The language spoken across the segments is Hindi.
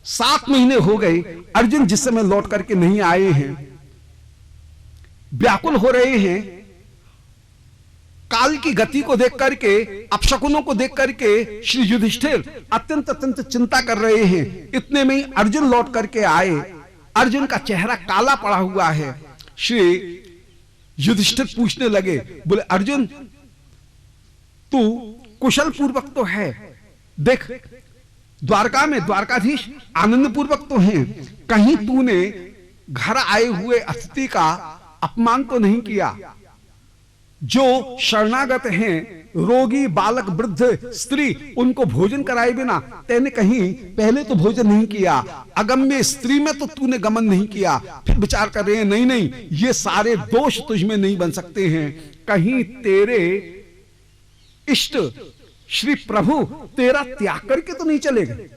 7 महीने हो गए, अर्जुन जिस समय लौट करके नहीं आए हैं, व्याकुल हो रहे हैं। काल की गति को देख करके, अपशकुनों को देख करके श्री युधिष्ठिर अत्यंत अत्यंत चिंता कर रहे हैं। इतने में ही अर्जुन लौट करके आए। अर्जुन का चेहरा काला पड़ा हुआ है। श्री युधिष्ठिर पूछने लगे, बोले अर्जुन तू कुशल पूर्वक तो है, देख द्वारका में द्वारकाधीश आनंद पूर्वक तो हैं, कहीं तूने घर आए हुए अतिथि का अपमान तो नहीं किया? जो शरणागत हैं, रोगी बालक वृद्ध स्त्री, उनको भोजन कराए बिना तेने कहीं पहले तो भोजन नहीं किया। अगम्य स्त्री में तो तूने गमन नहीं किया। फिर विचार कर रहे हैं नहीं नहीं, ये सारे दोष तुझमें नहीं बन सकते हैं। कहीं तेरे इष्ट श्री प्रभु तेरा त्याग करके तो नहीं चले गए?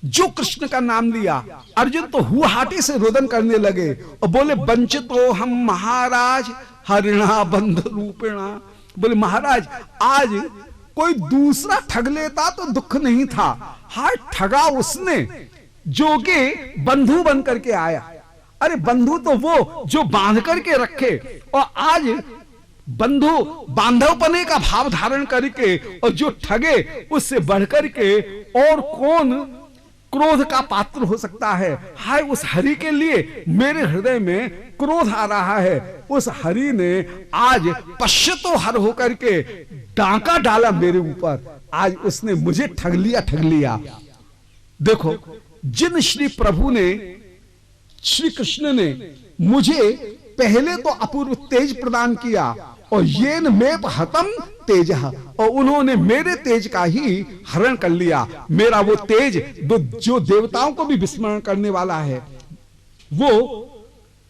जो कृष्ण का नाम लिया, अर्जुन तो हुहाटे से रोदन करने लगे और बोले वंचितो हम महाराज हरिणा बंध रूपिणा। बोले महाराज आज कोई दूसरा ठग लेता तो दुख नहीं था, हाय ठगा उसने जो कि बंधु बन करके आया। अरे बंधु तो वो जो बांध करके रखे, और आज बंधु बांधवपने का भाव धारण करके और जो ठगे, उससे बढ़कर के और कौन क्रोध का पात्र हो सकता है। हाय उस हरि के लिए मेरे हृदय में क्रोध आ रहा है। उस हरि ने आज पश्चातो हर होकर के डांका डाला मेरे ऊपर। आज उसने मुझे ठग लिया। देखो जिन श्री प्रभु ने, श्री कृष्ण ने मुझे पहले तो अपूर्व तेज प्रदान किया, और येन मेप हतम तेज, और उन्होंने मेरे तेज का ही हरण कर लिया। मेरा वो तेज जो देवताओं को भी विस्मरण करने वाला है, वो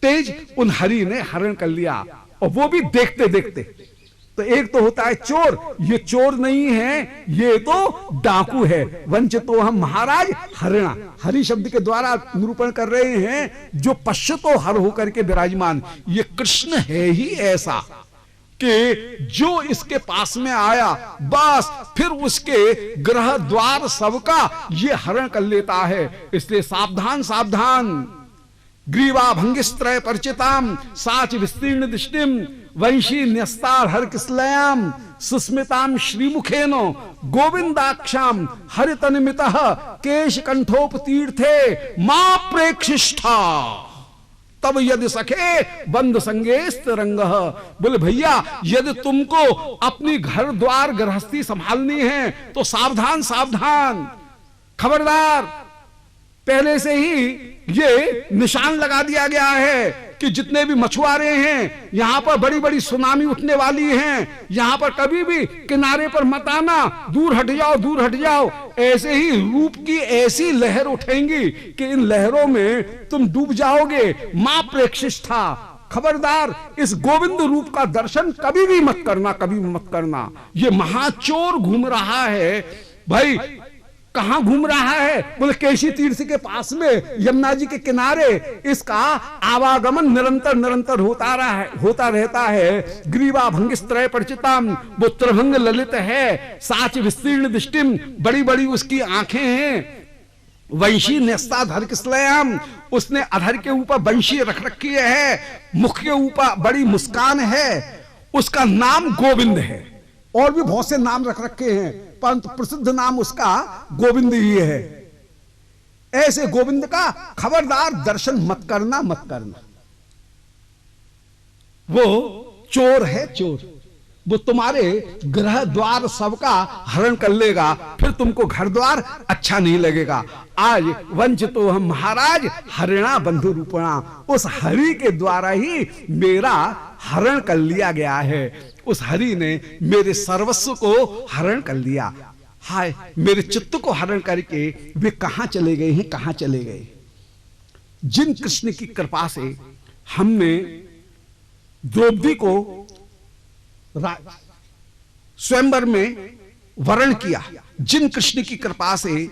तेज उन हरि ने हरण कर लिया, और वो भी देखते देखते। तो एक तो होता है चोर, ये चोर नहीं है, ये तो डाकू है। वंचितो हम महाराज हरिणा, हरि शब्द के द्वारा निरूपण कर रहे हैं जो पश्चातो हर होकर के विराजमान। ये कृष्ण है ही ऐसा कि जो इसके पास में आया बस फिर उसके ग्रह द्वार सबका ये हरण कर लेता है। इसलिए सावधान सावधान। ग्रीवा भंगिस्त्रय परिचिताम साच विस्तीर्ण दृष्टिम वंशी न्यस्तार हर किसलयाम सुस्मिताम श्रीमुखेनो गोविंदाक्षाम हरितनिमितः केश कंठोपतीर्थे मां प्रेक्षिष्ठा तब यदि सखे बंद संगेस्त रंग। बोले भैया यदि तुमको अपनी घर द्वार गृहस्थी संभालनी है तो सावधान सावधान, खबरदार। पहले से ही ये निशान लगा दिया गया है कि जितने भी मछुआरे हैं, यहां पर बड़ी बड़ी सुनामी उठने वाली है, यहां पर कभी भी किनारे पर मत आना, दूर हट जाओ दूर हट जाओ। ऐसे ही रूप की ऐसी लहर उठेंगी कि इन लहरों में तुम डूब जाओगे। मां प्रेक्षिष्ठा, खबरदार इस गोविंद रूप का दर्शन कभी भी मत करना, कभी भी मत करना। ये महाचोर घूम रहा है। भाई कहां घूम रहा है? बोले केशी तीर्थ के पास में, यमुना जी के किनारे। इसका आवागमन निरंतर निरंतर होता रहता है। ग्रीवा भंगिस्त्रय परिचिताम, वो त्रिभंग ललित है, साच विस्तीर्ण दृष्टिम, बड़ी बड़ी उसकी आंखें हैं। वंशी न्यस्ता धर किसलयाम, उसने अधर के ऊपर वंशी रख रखी है, मुख के ऊपर बड़ी मुस्कान है। उसका नाम गोविंद है, और भी बहुत से नाम रख रखे हैं, परंतु प्रसिद्ध नाम उसका गोविंद ही है। ऐसे गोविंद का खबरदार दर्शन मत करना, मत करना। वो चोर है, चोर। वो तुम्हारे गृह द्वार सबका हरण कर लेगा, फिर तुमको घर द्वार अच्छा नहीं लगेगा। आज वंचितो हम महाराज हरिणा बंधु रूपणा, उस हरि के द्वारा ही मेरा हरण कर लिया गया है। उस हरि ने मेरे सर्वस्व को हरण कर लिया। हाय मेरे चित्त को हरण करके वे कहां चले गए हैं, कहां चले गए? जिन कृष्ण की कृपा से हमने द्रौपदी को स्वयंवर में वरण किया, जिन कृष्ण की कृपा से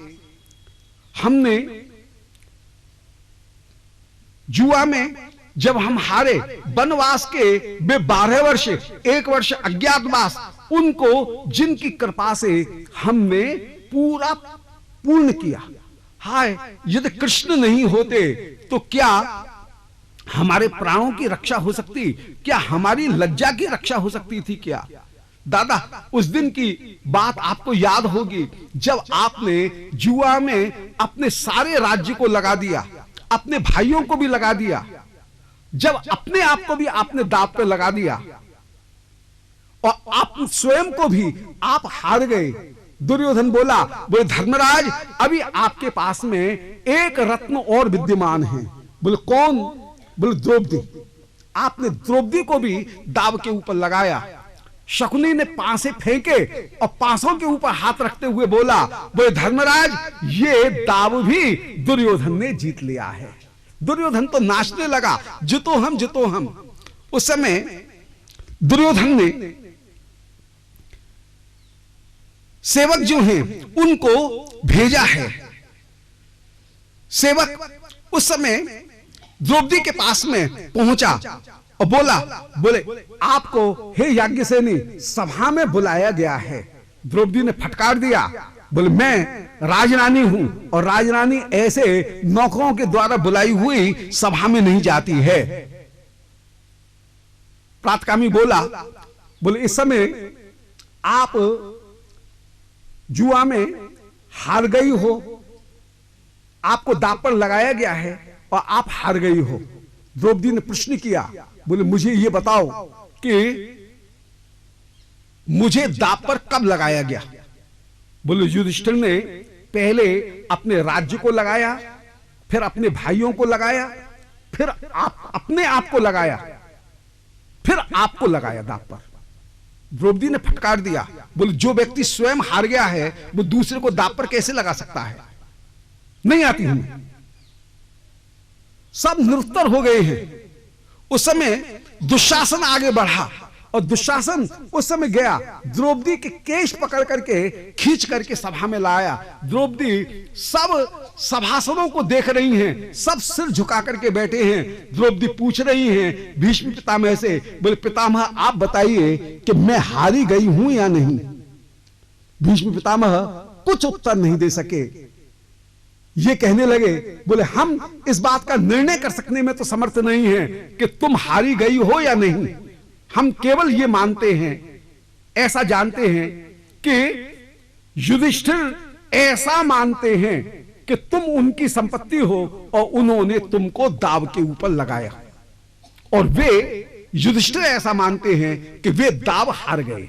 हमने जुआ में जब हम हारे, वनवास के वे 12 वर्ष, 1 वर्ष अज्ञातवास, उनको जिनकी कृपा से हमने पूरा पूर्ण किया, हाय, यदि कृष्ण नहीं होते तो क्या हमारे प्राणों की रक्षा हो सकती? क्या हमारी लज्जा की रक्षा हो सकती थी? क्या दादा, उस दिन की बात आपको याद होगी जब आपने जुआ में अपने सारे राज्य को लगा दिया, अपने भाइयों को भी लगा दिया, जब अपने आप को भी आपने दांव पे लगा दिया और आप स्वयं को भी आप हार गए। दुर्योधन बोला, बोले धर्मराज, अभी आपके पास में एक रत्न और विद्यमान है। बोले कौन? बोले द्रौपदी। आपने द्रौपदी को भी दाव के ऊपर लगाया। शकुनी ने पांसे फेंके और पांसों के ऊपर हाथ रखते हुए बोला, बोले धर्मराज, ये दाव भी दुर्योधन ने जीत लिया है। दुर्योधन तो नाचने लगा, जितो हम, जितो हम। उस समय दुर्योधन ने सेवक जो हैं उनको भेजा है। सेवक उस समय द्रौपदी के पास में पहुंचा और बोले आपको हे याज्ञसेनी सभा में बुलाया गया है। द्रौपदी ने फटकार दिया, बोले मैं राजरानी हूं और राजरानी ऐसे नौकरों के द्वारा बुलाई हुई सभा में नहीं जाती है। प्रातकामी बोला, बोले इस समय आप जुआ में हार गई हो, आपको दांव पर लगाया गया है और आप हार गई हो। द्रौपदी ने प्रश्न किया, बोले मुझे ये बताओ कि मुझे दांव पर कब लगाया गया? बोले युधिष्ठिर ने पहले अपने राज्य को लगाया, फिर अपने भाइयों को लगाया, फिर आप अपने आप को लगाया, फिर आपको लगाया दांव पर। द्रौपदी ने फटकार दिया, बोले जो व्यक्ति स्वयं हार गया है वो दूसरे को दांव पर कैसे लगा सकता है? नहीं आती हमें। सब निरुत्तर हो गए हैं। उस समय दुशासन आगे बढ़ा और दुशासन उस समय गया, द्रौपदी के केश पकड़ करके खींच करके सभा में लाया। द्रौपदी सब सभासदों को देख रही हैं, सब सिर झुका करके बैठे हैं। द्रौपदी पूछ रही हैं भीष्म पितामह से, बोले पितामह आप बताइए कि मैं हारी गई हूं या नहीं? भीष्म पितामह कुछ उत्तर नहीं दे सके। ये कहने लगे, बोले हम इस बात का निर्णय कर सकने में तो समर्थ नहीं है कि तुम हारी गई हो या नहीं। हम केवल ये मानते हैं, ऐसा जानते हैं कि युधिष्ठिर ऐसा मानते हैं कि तुम उनकी संपत्ति हो और उन्होंने तुमको दांव के ऊपर लगाया, और वे युधिष्ठिर ऐसा मानते हैं कि वे दांव हार गए।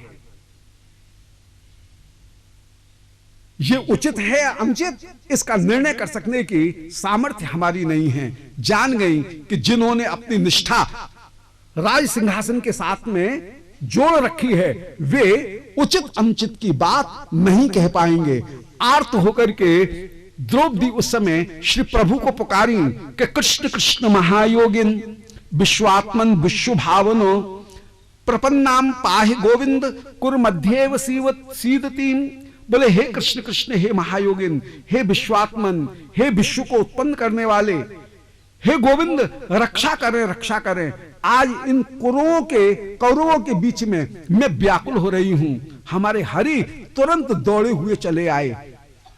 ये उचित है या अनुचित, इसका निर्णय कर सकने की सामर्थ्य हमारी नहीं है। जान गई कि जिन्होंने अपनी निष्ठा राज सिंहासन के साथ में जोड़ रखी है वे उचित अनुचित की बात नहीं कह पाएंगे। आर्त होकर के द्रौपदी उस समय श्री प्रभु को पुकारी कि कृष्ण कृष्ण महायोगिन विश्वात्मन विश्व भावनो प्रपन्नाम पाहि गोविंद कुर मध्येव सीदतीम। बोले हे कृष्ण कृष्ण, हे महायोगिन, हे विश्वात्मन, हे विश्व को उत्पन्न करने वाले, हे गोविंद रक्षा करें, रक्षा करें। आज इन कौरवों के बीच में मैं व्याकुल हो रही हूं। हमारे हरि तुरंत दौड़े हुए चले आए।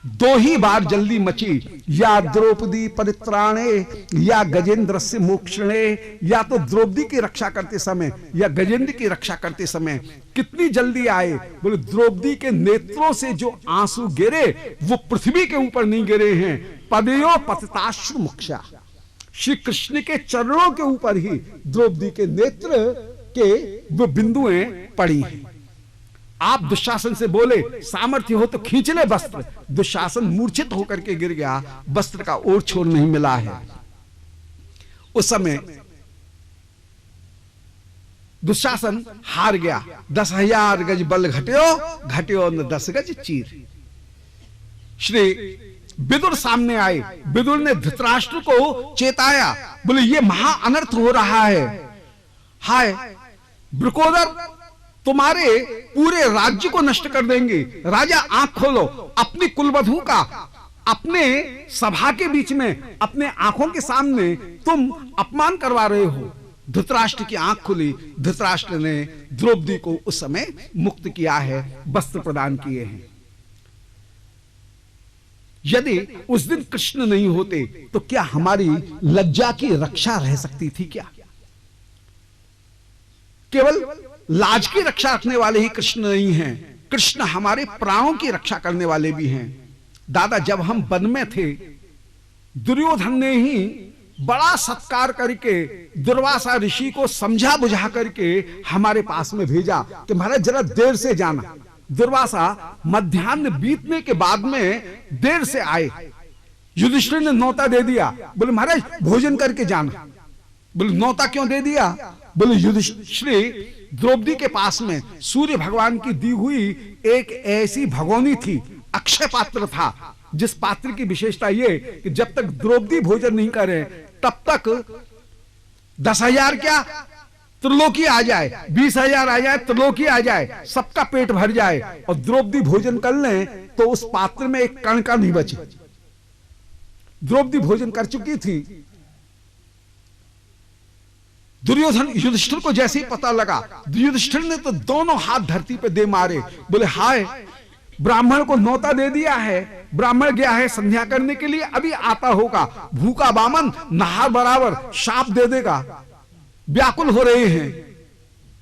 दो ही बार जल्दी मची, या द्रौपदी परित्राणे या गजेंद्र से मोक्षणे। या तो द्रौपदी की रक्षा करते समय या गजेंद्र की रक्षा करते समय कितनी जल्दी आए। बोले द्रौपदी के नेत्रों से जो आंसू गिरे वो पृथ्वी के ऊपर नहीं गिरे हैं। पदयो पतिताश्रु मुक्षा, श्री कृष्ण के चरणों के ऊपर ही द्रौपदी के नेत्र के वो बिंदुएं पड़ी हैं। आप दुशासन से बोले सामर्थ्य हो तो खींच ले वस्त्र। दुशासन मूर्छित होकर के गिर गया, वस्त्र का ओर छोर नहीं मिला है। उस समय दुशासन हार गया। 10,000 गज बल घट्यो न 10 गज चीर। श्री विदुर सामने आए। विदुर ने धृतराष्ट्र को चेताया, बोले ये महा अनर्थ हो रहा है। हाय वृकोदर तुम्हारे पूरे राज्य को नष्ट कर देंगे। राजा आंख खोलो, अपनी कुलवधू का अपने सभा के बीच में अपने आंखों के सामने तुम अपमान करवा रहे हो। धृतराष्ट्र की आंख खुली। धृतराष्ट्र ने द्रौपदी को उस समय मुक्त किया है, वस्त्र प्रदान किए हैं। यदि उस दिन कृष्ण नहीं होते तो क्या हमारी लज्जा की रक्षा रह सकती थी क्या? केवल लाज की रक्षा रखने वाले ही कृष्ण नहीं हैं, कृष्ण हमारे प्राणों की रक्षा करने वाले भी हैं। दादा, जब हम वन में थे, दुर्योधन ने ही बड़ा सत्कार करके दुर्वासा ऋषि को समझा बुझा करके हमारे पास में भेजा कि महाराज जरा देर से जाना। दुर्वासा मध्याह्न बीतने के बाद में देर से आए। युधिष्ठिर ने नौता दे दिया, बोले महाराज भोजन करके जाना। बोले नौता क्यों दे दिया? बोले युधिष्ठिर द्रौपदी के पास में सूर्य भगवान की दी हुई एक ऐसी भगोनी थी, अक्षय पात्र था, जिस पात्र की विशेषता ये कि जब तक द्रौपदी भोजन नहीं करे तब तक 10,000 क्या त्रिलोकी आ जाए, 20,000 आ जाए, त्रिलोकी आ जाए, सबका पेट भर जाए, और द्रौपदी भोजन कर ले तो उस पात्र में एक कण का नहीं बचे। द्रौपदी भोजन कर चुकी थी। दुर्योधन युधिष्ठिर को जैसे ही पता लगा, युधिष्ठिर ने तो दोनों हाथ धरती पे दे मारे। बोले हाय, ब्राह्मण को नौता दे दिया है, ब्राह्मण गया है संध्या करने के लिए, अभी आता होगा, भूखा बामन नहार बराबर शाप दे देगा। व्याकुल हो रहे हैं।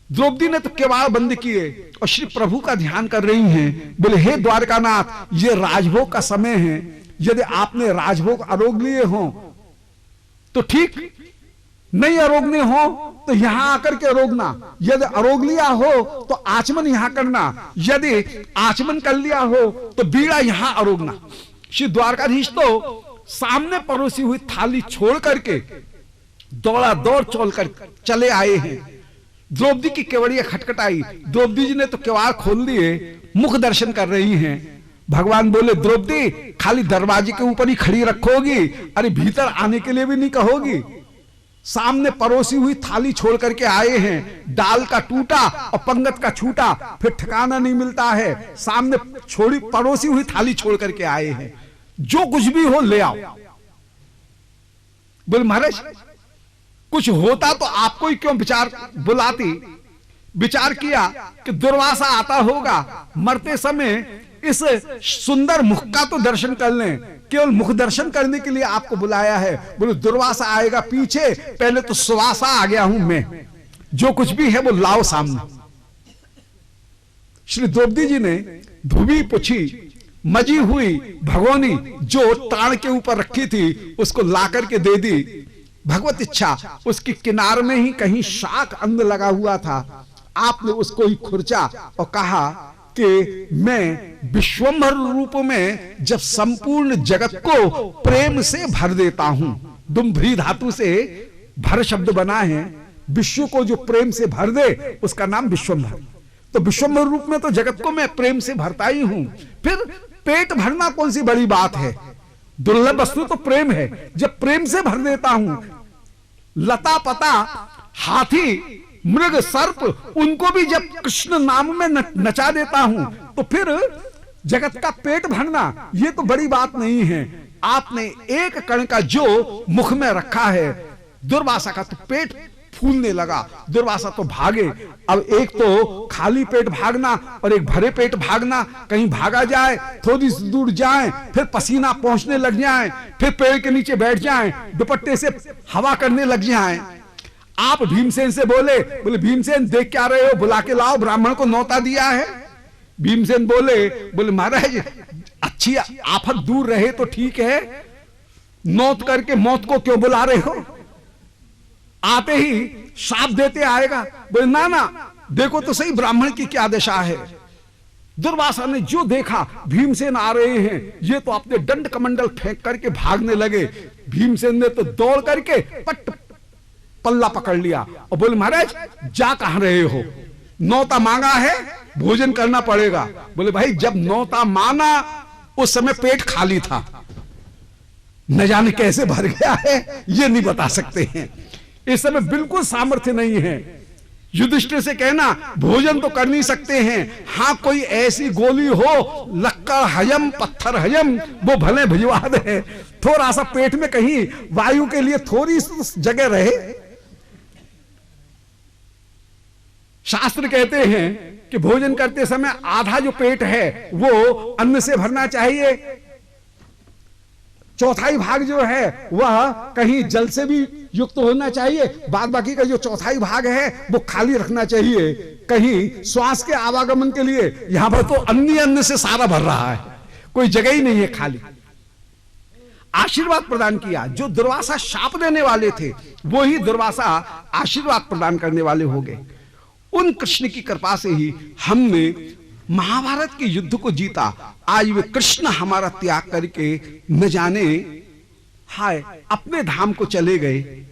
द्रौपदी ने तो केवाड़ बंद किए और श्री प्रभु का ध्यान कर रही हैं। बोले हे द्वारकानाथ, ये राजभोग का समय है, यदि आपने राजभोग आरोग लिए हो तो ठीक, नहीं आरोगने हो तो यहां आकर के आरोगना, यदि आरोग लिया हो तो आचमन यहां करना, यदि आचमन कर लिया हो तो बीड़ा यहां आरोगना। श्री द्वारकाधीश तो सामने परोसी हुई थाली छोड़ करके दौड़ा दौड़ चल कर चले आए हैं। द्रौपदी की केवड़िया खटखटाई, द्रौपदी जी ने तो केवाड़ खोल दिए, मुख दर्शन कर रही हैं। भगवान बोले द्रौपदी खाली दरवाजे के ऊपर ही खड़ी रखोगी, अरे भीतर आने के लिए भी नहीं कहोगी? सामने परोसी हुई थाली छोड़ करके आए हैं, डाल का टूटा और पंगत का छूटा, फिर ठिकाना नहीं मिलता है। सामने छोड़ी परोसी हुई थाली छोड़ करके आए हैं, जो कुछ भी हो ले आओ। बोले महाराज कुछ होता तो आपको ही क्यों विचार बुलाती? विचार किया कि दुर्वासा आता होगा, मरते समय इस सुंदर मुख का तो दर्शन कर लें, केवल मुख दर्शन करने के लिए आपको बुलाया है। बोले दुर्वासा आएगा पीछे, पहले तो सुवासा आ गया हूं मैं, जो कुछ भी है वो लाओ सामने। श्री द्रौपदी जी ने धुबी पुछी मजी हुई भगोनी जो ताड़ के ऊपर रखी थी, उसको ला करके दे दी। भगवत इच्छा, उसकी किनार में ही कहीं शाक अंग लगा हुआ था, आपने उसको ही खुरचा और कहा कि मैं विश्वंभर रूप में जब संपूर्ण जगत को प्रेम से भर देता हूं। दुम्भरी धातु से भर शब्द बना है, विश्व को जो प्रेम से भर दे उसका नाम विश्वंभर। तो विश्वंभर रूप में तो जगत को मैं प्रेम से भरता ही हूं, फिर पेट भरना कौन सी बड़ी बात है? दुर्लभ वस्तु तो प्रेम है, जब प्रेम से भर देता हूं। लता पता हाथी मृग सर्प उनको भी जब कृष्ण नाम में नचा देता हूं, तो फिर जगत का पेट भरना ये तो बड़ी बात नहीं है। आपने एक कण का जो मुख में रखा है, दुर्वासा का तो पेट फूलने लगा। दुर्वासा तो भागे। अब एक तो खाली पेट भागना और एक भरे पेट भागना, कहीं भागा जाए, थोड़ी सी दूर जाए, फिर पसीना पहुंचने लग जाए, फिर पेड़ के नीचे बैठ जाए, दुपट्टे से हवा करने लग जाए। आप भीमसेन से बोले भीमसेन देख क्या रहे हो, बुला के लाओ, ब्राह्मण को नौता दिया है। भीमसेन बोले महाराज अच्छी आफत दूर रहे तो ठीक है, नौत करके मौत को क्यों बुला रहे हो? आते ही शाप देते आएगा। बोले ना देखो तो सही ब्राह्मण की क्या दशा है। दुर्वासा ने जो देखा, भीमसेन आ रहे हैं, ये तो अपने दंड कमंडल फेंक करके भागने लगे। भीमसेन ने तो दौड़ करके पट पल्ला पकड़ लिया और बोले महाराज जा कहां रहे हो? नौता मांगा है, भोजन करना पड़ेगा। बोले भाई जब नौता माना उस समय पेट खाली था, न जाने कैसे भर गया है ये नहीं बता सकते हैं। इस समय बिल्कुल सामर्थ्य नहीं है। युधिष्ठिर से कहना भोजन तो कर नहीं सकते हैं, हां कोई ऐसी गोली हो लक्कड़ हजम पत्थर हजम वो भले भिजवा दे, थोड़ा सा पेट में कहीं वायु के लिए थोड़ी जगह रहे। शास्त्र कहते हैं कि भोजन करते समय आधा जो पेट है वो अन्न से भरना चाहिए, चौथाई भाग जो है वह कहीं जल से भी युक्त होना चाहिए, बाद बाकी का जो चौथाई भाग है वो खाली रखना चाहिए। कहीं श्वास के आवागमन के लिए यहां पर तो अन्य से सारा भर रहा है, कोई जगह ही नहीं है खाली। आशीर्वाद प्रदान किया। जो दुर्वासा शाप देने वाले थे वो ही दुर्वासा आशीर्वाद प्रदान करने वाले हो गए। उन कृष्ण की कृपा से ही हमने महाभारत के युद्ध को जीता। आज वे कृष्ण हमारा त्याग करके न जाने हाय अपने धाम को चले गए।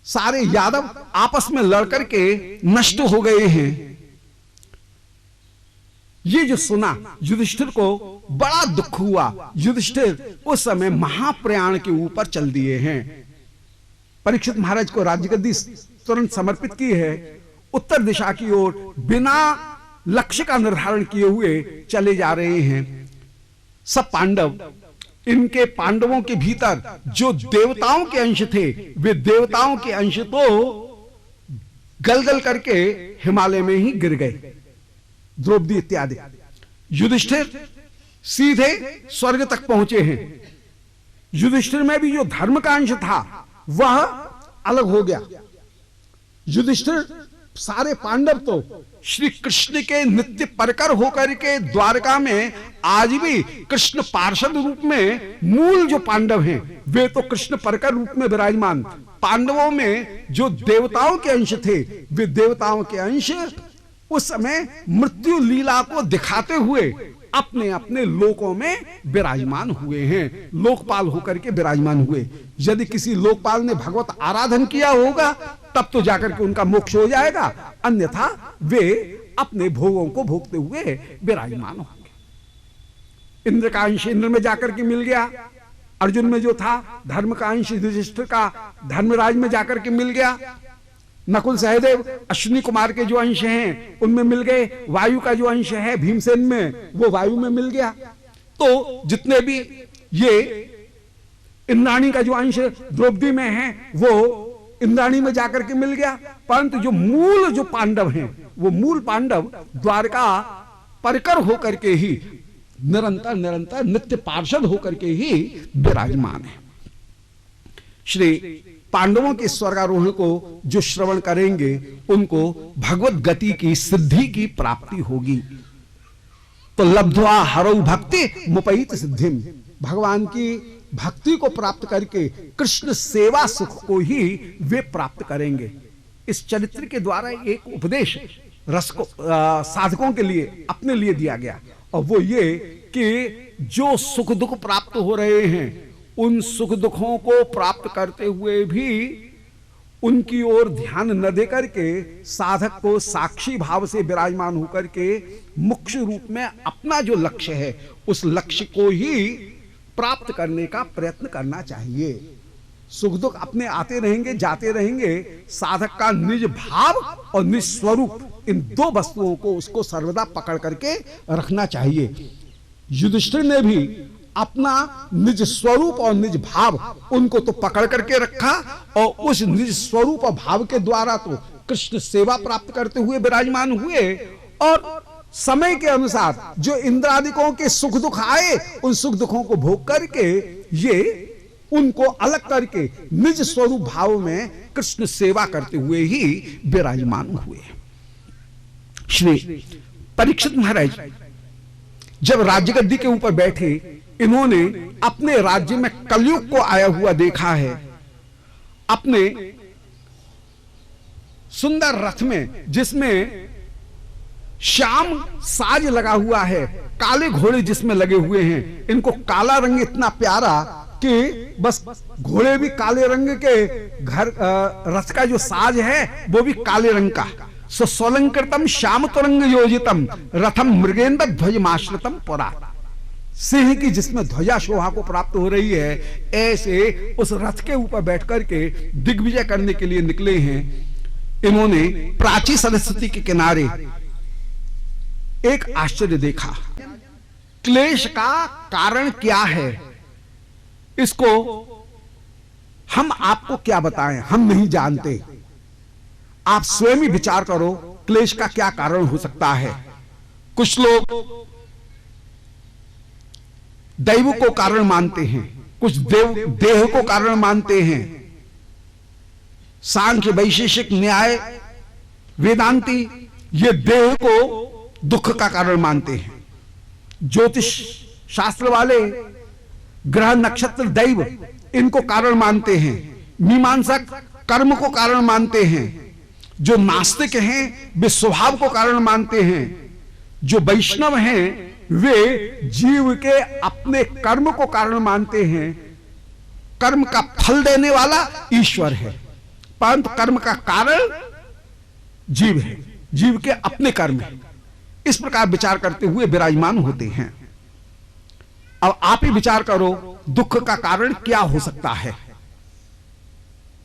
सारे यादव आपस में लड़कर के नष्ट हो गए हैं। ये जो सुना युधिष्ठिर को बड़ा दुख हुआ। युधिष्ठिर उस समय महाप्रयाण के ऊपर चल दिए हैं। परीक्षित महाराज को राज्यगद्दी तुरंत समर्पित की है। उत्तर दिशा की ओर बिना लक्ष्य का निर्धारण किए हुए चले जा रहे हैं। सब पांडव, इनके पांडवों के भीतर जो देवताओं के अंश थे वे देवताओं के अंश तो गलगल करके हिमालय में ही गिर गए, द्रौपदी इत्यादि। युधिष्ठिर सीधे स्वर्ग तक पहुंचे हैं। युधिष्ठिर में भी जो धर्म का अंश था वह अलग हो गया। युधिष्ठिर सारे पांडव तो श्री कृष्ण के नित्य परकर होकर के द्वारका में आज भी कृष्ण पार्षद रूप में, मूल जो पांडव हैं वे तो कृष्ण परकर रूप में विराजमान। पांडवों में जो देवताओं के अंश थे वे देवताओं के अंश उस समय मृत्यु लीला को दिखाते हुए अपने अपने लोकों में विराजमान हुए हैं, लोकपाल होकर के विराजमान हुए। यदि किसी लोकपाल ने भगवत आराधन किया होगा तब तो जाकर के उनका मोक्ष हो जाएगा, अन्यथा वे अपने भोगों को भोगते हुए विराजमान होंगे। इंद्र का अंश इंद्र में जाकर के मिल गया। अर्जुन में जो था धर्म का अंश युधिष्ठिर का धर्मराज में जाकर के मिल गया। नकुल सहदेव अश्विनी कुमार के जो अंश हैं उनमें मिल गए। वायु का जो अंश है भीमसेन में वो वायु में मिल गया। तो जितने भी ये इंद्राणी का जो अंश द्रौपदी में है वो इंद्राणी में जाकर के मिल गया। परंतु जो मूल जो पांडव हैं वो मूल पांडव द्वारका परकर होकर के ही निरंतर निरंतर नित्य पार्षद होकर के ही विराजमान है। श्री पांडवों के स्वर्गारोहण को जो श्रवण करेंगे उनको भगवत गति की सिद्धि की प्राप्ति होगी। तो लब्ध्वा हरौ भक्ति मुपैत सिद्धिम, भगवान की भक्ति को प्राप्त करके कृष्ण सेवा सुख को ही वे प्राप्त करेंगे। इस चरित्र के द्वारा एक उपदेश रस को साधकों के लिए अपने लिए दिया गया, और वो ये कि जो सुख दुख प्राप्त हो रहे हैं उन सुख दुखों को प्राप्त करते हुए भी उनकी ओर ध्यान न देकर के साधक को साक्षी भाव से विराजमान होकर के मुख्य रूप में अपना जो लक्ष्य है उस लक्ष्य को ही प्राप्त करने का प्रयत्न करना चाहिए। सुख दुख अपने आते रहेंगे जाते रहेंगे, साधक का निज भाव और निज स्वरूप इन दो वस्तुओं को उसको सर्वदा पकड़ करके रखना चाहिए। युधिष्ठिर ने भी अपना निज स्वरूप और निज भाव उनको तो पकड़ करके रखा, और उस निज स्वरूप और भाव के द्वारा तो कृष्ण सेवा प्राप्त करते हुए विराजमान हुए। और समय के अनुसार जो इंद्रादिकों के सुख दुख आए उन सुख दुखों को भोग करके ये उनको अलग करके निज स्वरूप भाव में कृष्ण सेवा करते हुए ही विराजमान हुए। श्री परीक्षित महाराज जब राज्यगद्दी के ऊपर बैठे, इन्होंने अपने राज्य में कलयुग को आया हुआ देखा है। अपने सुंदर रथ में जिसमें श्याम साज लगा हुआ है, काले घोड़े जिसमें लगे हुए हैं, इनको काला रंग इतना प्यारा कि बस घोड़े भी काले रंग के, घर रथ का जो साज है वो भी काले रंग का। सोलंकृतम श्याम तुरंग योजितम रथम मृगेंद्र ध्वजमाश्रितम पुरा, सिंह की जिसमें ध्वजा शोभा को प्राप्त हो रही है, ऐसे उस रथ के ऊपर बैठ करके दिग्विजय करने के लिए निकले हैं। इन्होंने प्राची सरस्वती के किनारे एक आश्चर्य देखा। क्लेश का कारण क्या है इसको हम आपको क्या बताएं, हम नहीं जानते। आप स्वयं ही विचार करो क्लेश का क्या कारण हो सकता है। कुछ लोग दैव को कारण मानते हैं, कुछ देह को कारण मानते हैं। सांख्य, वैशेषिक, न्याय, वेदांती ये देह को दुख का कारण मानते हैं। ज्योतिष शास्त्र वाले ग्रह, नक्षत्र, दैव इनको कारण मानते हैं। मीमांसक कर्म को कारण मानते हैं। जो नास्तिक हैं वे स्वभाव को कारण मानते हैं। जो वैष्णव हैं वे जीव के अपने कर्म को कारण मानते हैं। कर्म का फल देने वाला ईश्वर है, परंतु कर्म का कारण जीव है, जीव के अपने कर्म है। इस प्रकार विचार करते हुए विराजमान होते हैं। अब आप ही विचार करो, दुख का कारण क्या हो सकता है?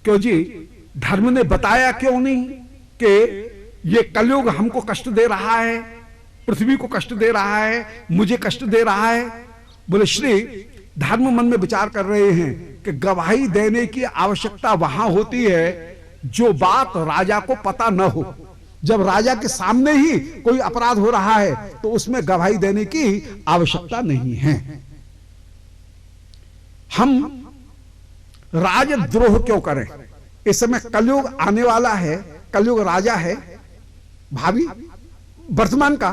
क्यों जी, धर्म ने बताया क्यों नहीं कि ये कलयुग हमको कष्ट दे रहा है, पृथ्वी को कष्ट दे रहा है, मुझे कष्ट दे रहा है? बोले श्री धर्म मन में विचार कर रहे हैं कि गवाही देने की आवश्यकता वहां होती है जो बात राजा को पता न हो। जब राजा के सामने ही कोई अपराध हो रहा है तो उसमें गवाही देने की आवश्यकता नहीं है। हम राजद्रोह क्यों करें? इस समय कलयुग आने वाला है, कलयुग राजा है, भावी वर्तमान का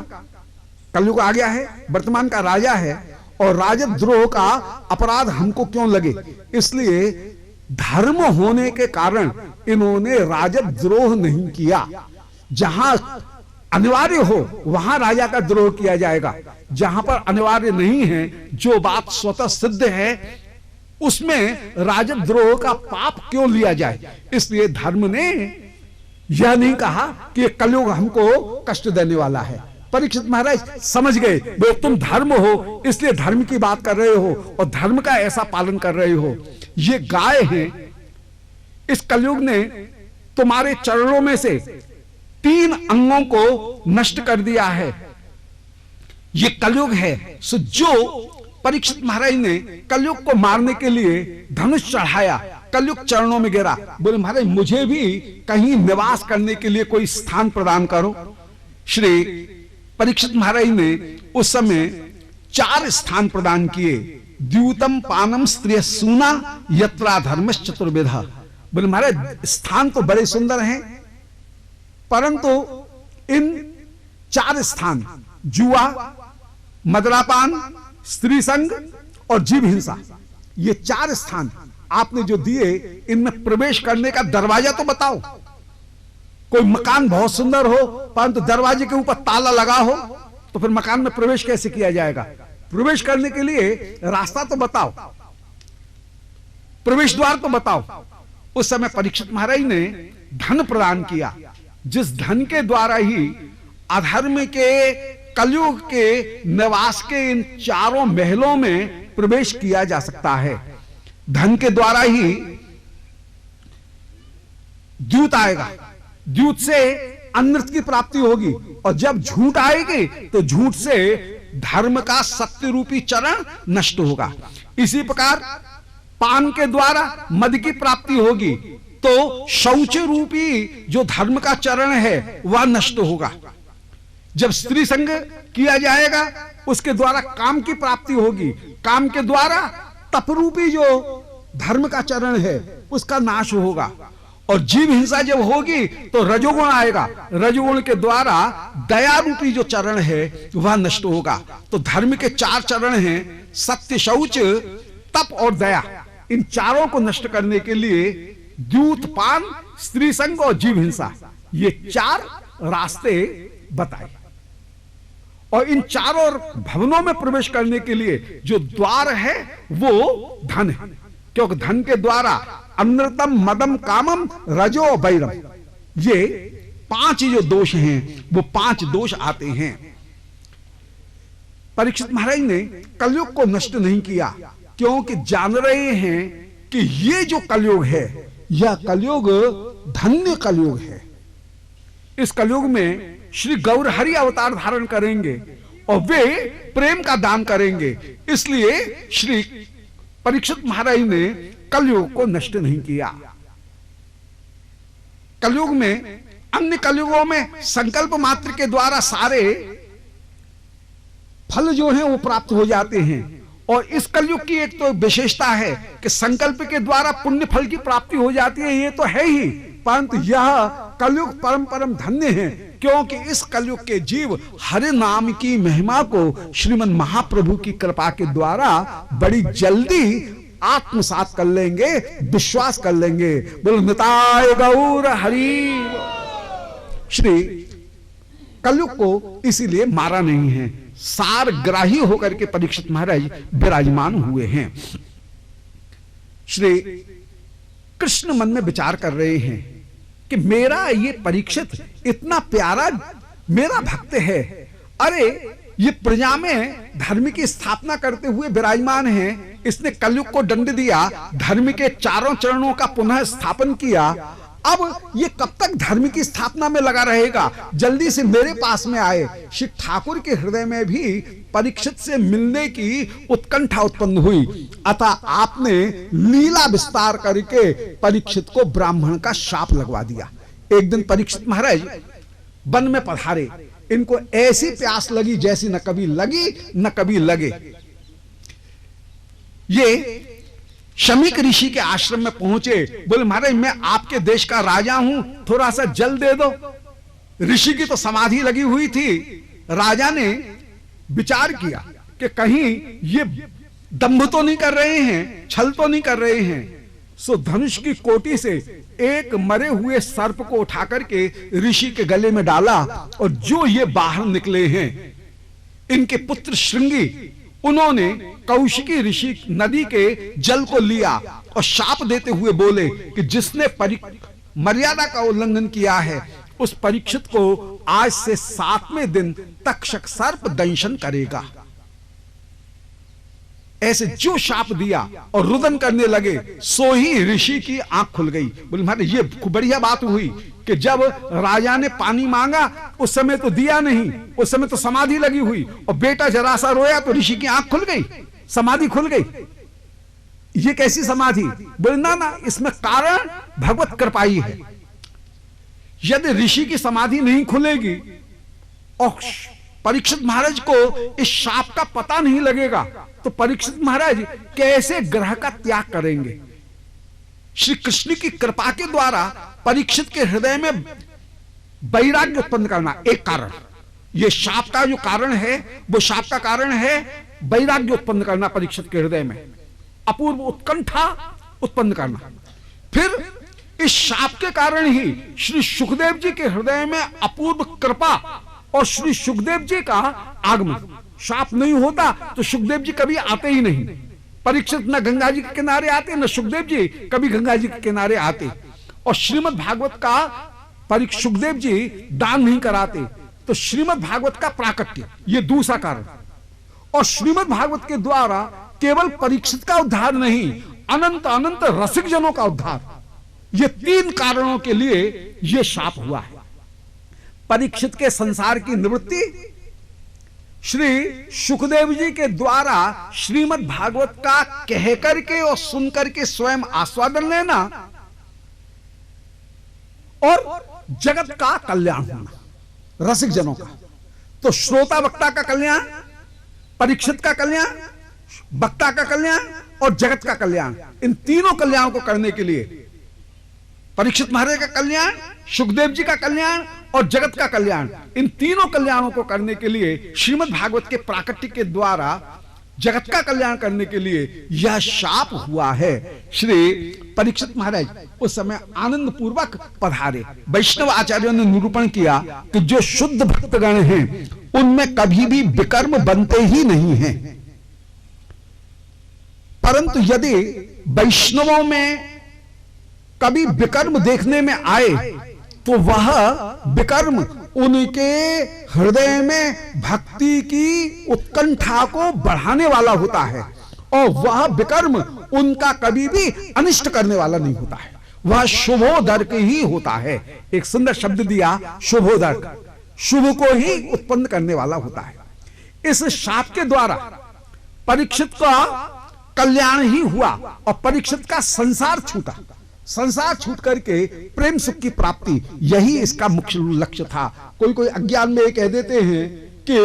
कलयुग आ गया है, वर्तमान का राजा है, और राजद्रोह का अपराध हमको क्यों लगे? इसलिए धर्म होने के कारण इन्होंने राजद्रोह नहीं किया। जहां अनिवार्य हो वहां राजा का द्रोह किया जाएगा, जहां पर अनिवार्य नहीं है, जो बात स्वतः सिद्ध है, उसमें राजद्रोह का पाप क्यों लिया जाए? इसलिए धर्म ने यह नहीं कहा कि कलयुग हमको कष्ट देने वाला है। परीक्षित महाराज समझ गए, वो तुम धर्म हो इसलिए धर्म की बात कर रहे हो और धर्म का ऐसा पालन कर रहे हो। ये गाय है, इस कलयुग ने तुम्हारे चरणों में से 3 अंगों को नष्ट कर दिया है। ये कलयुग है। सो जो परीक्षित महाराज ने कलयुग को मारने के लिए धनुष चढ़ाया, कलयुग चरणों में गिरा। बोले महाराज मुझे भी कहीं निवास करने के लिए कोई स्थान प्रदान करो। श्री परीक्षित महाराज ने उस समय 4 स्थान प्रदान किए। द्यूतम पानम स्त्रिय सूना यत्रा धर्मश्च चतुर्विधा। बोले महाराज स्थान तो बड़े सुंदर हैं, परंतु इन 4 स्थान जुआ, मदरापान, स्त्री संग और जीव हिंसा, ये 4 स्थान आपने जो दिए, इनमें प्रवेश करने का दरवाजा तो बताओ। कोई मकान बहुत सुंदर हो परंतु दरवाजे के ऊपर ताला लगा हो तो फिर मकान में प्रवेश कैसे किया जाएगा? प्रवेश करने के लिए रास्ता तो बताओ, प्रवेश द्वार तो बताओ। उस समय परीक्षित महाराज ने धन प्रदान किया, जिस धन के द्वारा ही अधर्म के कलयुग के निवास के इन 4 महलों में प्रवेश किया जा सकता है। धन के द्वारा ही द्यूत आएगा, द्यूत से अनृत की प्राप्ति होगी, और जब झूठ आएगी तो झूठ से धर्म का सत्य रूपी चरण नष्ट होगा। इसी प्रकार पान के द्वारा मद की प्राप्ति होगी तो शौच रूपी जो धर्म का चरण है वह नष्ट होगा। जब स्त्री संग किया जाएगा उसके द्वारा काम की प्राप्ति होगी, काम के द्वारा तपरूपी जो धर्म का चरण है उसका नाश होगा। और जीव हिंसा जब होगी तो रजोगुण आएगा, रजोगुण के द्वारा दया रूपी जो चरण है वह नष्ट होगा। तो धर्म के 4 चरण हैं, सत्य, शौच, तप और दया। इन 4 को नष्ट करने के लिए द्यूत, पान, स्त्री संग और जीव हिंसा, ये 4 रास्ते बताए। और इन 4 भवनों में प्रवेश करने के लिए जो द्वार है वो धन है, क्योंकि धन के द्वारा अमृतम, मदम, कामम, रजो, वैरम, ये 5 जो दोष हैं वो 5 दोष आते हैं। परीक्षित महाराज ने कलयुग को नष्ट नहीं किया, क्योंकि जान रहे हैं कि ये जो कलयुग है यह कलयुग धन्य कलयुग है। इस कलयुग में श्री गौर हरि अवतार धारण करेंगे और वे प्रेम का दान करेंगे। इसलिए श्री परीक्षित महाराज ने कलयुग को नष्ट नहीं किया। कलयुग में, अन्य कलयुगों में संकल्प मात्र के द्वारा सारे फल जो हैं वो प्राप्त हो जाते हैं और इस कलयुग की एक तो विशेषता है कि संकल्प के द्वारा पुण्य फल की प्राप्ति हो जाती है, ये तो है ही, परंतु यह कलयुग परम परम धन्य है, क्योंकि इस कलयुग के जीव हरि नाम की महिमा को श्रीमन महाप्रभु की कृपा के द्वारा बड़ी जल्दी आत्मसात कर लेंगे, विश्वास कर लेंगे। बोलो निताय गौर हरि। श्री कलयुग को इसीलिए मारा नहीं है, सारग्राही होकर के परीक्षित महाराज विराजमान हुए हैं। श्री कृष्ण मन में विचार कर रहे हैं कि मेरा ये परीक्षित इतना प्यारा मेरा भक्त है, अरे ये प्रजा में धर्म की स्थापना करते हुए विराजमान है, इसने कलयुग को दंड दिया, धर्म के चारों चरणों का पुनः स्थापन किया, अब ये कब तक धर्म की स्थापना में लगा रहेगा, जल्दी से मेरे पास में आए। श्री ठाकुर के हृदय में भी परीक्षित से मिलने की उत्कंठा उत्पन्न हुई, अतः आपने लीला विस्तार करके परीक्षित को ब्राह्मण का शाप लगवा दिया। एक दिन परीक्षित महाराज वन में पधारे, इनको ऐसी प्यास लगी जैसी न कभी लगी न कभी लगे। ये शमीक ऋषि के आश्रम में पहुंचे, बोले महाराज मैं आपके देश का राजा हूं, थोड़ा सा जल दे दो। ऋषि की तो समाधि लगी हुई थी, राजा ने विचार किया कि कहीं ये दंभ तो नहीं कर रहे हैं, छल तो नहीं कर रहे हैं। सो धनुष की कोटि से एक मरे हुए सर्प को उठा करके ऋषि के गले में डाला, और जो ये बाहर निकले हैं इनके पुत्र श्रृंगी, उन्होंने कौशिकी ऋषि नदी के जल को लिया और शाप देते हुए बोले कि जिसने मर्यादा का उल्लंघन किया है उस परीक्षित को आज से 7वें दिन तक्षक सर्प दंशन करेगा। ऐसे जो शाप दिया और रुदन करने लगे, सो ही ऋषि की आंख खुल गई। बोले महाराज ये बढ़िया बात हुई कि जब राजा ने पानी मांगा उस समय तो दिया नहीं, उस समय तो समाधि लगी हुई, और बेटा जरा सा रोया तो ऋषि की आंख खुल गई, समाधि खुल गई। ये कैसी समाधि? बोले ना ना, इसमें कारण भगवत कृपाई है। यदि ऋषि की समाधि नहीं खुलेगी और परीक्षित महाराज को इस शाप का पता नहीं लगेगा तो परीक्षित महाराज कैसे ग्रह का त्याग करेंगे? श्री कृष्ण की कृपा के द्वारा परीक्षित के हृदय में वैराग्य उत्पन्न करना एक कारण, ये शाप का जो कारण है वो शाप का कारण है वैराग्य उत्पन्न करना, परीक्षित के हृदय में अपूर्व उत्कंठा उत्पन्न करना। फिर इस शाप के कारण ही श्री सुखदेव जी के हृदय में अपूर्व कृपा और श्री सुखदेव जी का आगमन। शाप नहीं होता तो सुखदेव जी कभी आते ही नहीं। परीक्षित न गंगा जी के किनारे आते, न सुखदेव जी कभी गंगा जी के किनारे आते, और श्रीमद् भागवत का सुखदेव जी दान नहीं कराते, तो श्रीमद् भागवत का प्राकट्य ये दूसरा कारण। और श्रीमद् भागवत के द्वारा केवल परीक्षित का उद्धार नहीं, अनंत अनंत रसिक जनों का उद्धार, ये 3 कारणों के लिए ये शाप हुआ है। परीक्षित के संसार की निवृत्ति, श्री सुखदेव जी के द्वारा श्रीमद् भागवत का कह करके और सुन करके स्वयं आस्वादन लेना, और जगत का कल्याण होना, रसिक जनों का। तो श्रोता वक्ता का कल्याण, परीक्षित का कल्याण, वक्ता का कल्याण और जगत का कल्याण, इन तीनों कल्याण को करने के लिए परीक्षित महाराज का कल्याण, सुखदेव जी का कल्याण और जगत का कल्याण, इन तीनों कल्याणों को करने के लिए श्रीमद् भागवत के प्राकट्य के द्वारा जगत का कल्याण करने के लिए यह शाप हुआ है। श्री परीक्षित महाराज उस समय आनंद पूर्वक पधारे। वैष्णव आचार्यों ने निरूपण किया कि जो शुद्ध भक्तगण हैं उनमें कभी भी विकर्म बनते ही नहीं हैं, परंतु यदि वैष्णवों में कभी विकर्म देखने में आए तो वह विकर्म उनके हृदय में भक्ति की उत्कंठा को बढ़ाने वाला होता है, और वह विकर्म उनका कभी भी अनिष्ट करने वाला नहीं होता है, वह शुभोदर्क ही होता है। एक सुंदर शब्द दिया, शुभोदर्क, शुभ को ही उत्पन्न करने वाला होता है। इस शाप के द्वारा परीक्षित का कल्याण ही हुआ और परीक्षित का संसार छूटा। संसार छूट करके प्रेम सुख की प्राप्ति, यही इसका मुख्य लक्ष्य था। कोई कोई अज्ञान में कह देते हैं कि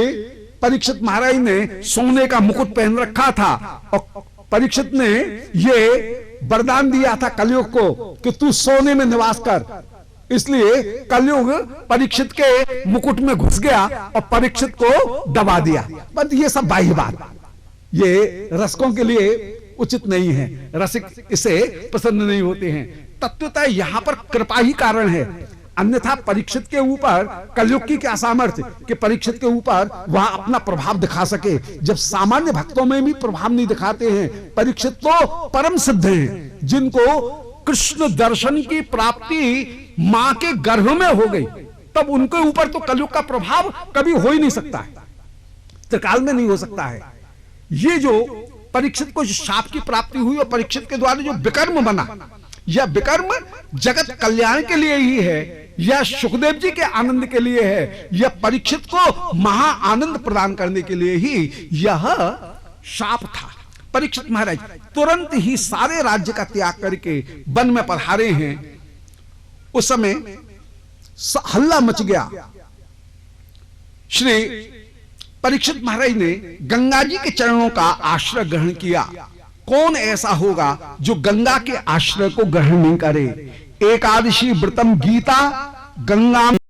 परीक्षित महाराज ने सोने का मुकुट पहन रखा था और परीक्षित ने ये वरदान दिया था कलयुग को कि तू सोने में निवास कर। इसलिए कलयुग परीक्षित के मुकुट में घुस गया और परीक्षित को दबा दिया। बस ये सब बाह्य बात, ये रसिकों के लिए उचित नहीं है, रसिक इसे पसंद नहीं होते हैं। तत्वतः यहां पर कृपा ही कारण है, अन्यथा परीक्षित के ऊपर कलयुग की क्या सामर्थ्य कि परीक्षित के ऊपर वह अपना प्रभाव दिखा सके, जब सामान्य भक्तों में भी प्रभाव नहीं दिखाते हैं। परीक्षित तो परम सिद्ध हैं, जिनको कृष्ण दर्शन की प्राप्ति मां के गर्भ में हो गई, तब उनके ऊपर तो कलयुग का प्रभाव कभी हो ही नहीं सकता है, त्रिकाल में नहीं हो सकता है। ये जो परीक्षित को शाप की प्राप्ति हुई और परीक्षित के द्वारा जो विकर्म बना, यह विकर्म जगत कल्याण के लिए ही है, यह सुखदेव जी के आनंद के लिए है, यह परीक्षित को महा आनंद प्रदान करने के लिए ही यह शाप था। परीक्षित महाराज तुरंत ही सारे राज्य का त्याग करके वन में पधारे हैं। उस समय हल्ला मच गया। श्री परीक्षित महाराज ने गंगा जी के चरणों का आश्रय ग्रहण किया। कौन ऐसा होगा जो गंगा के आश्रय को ग्रहण नहीं करे। एकादशी व्रतम गीता गंगा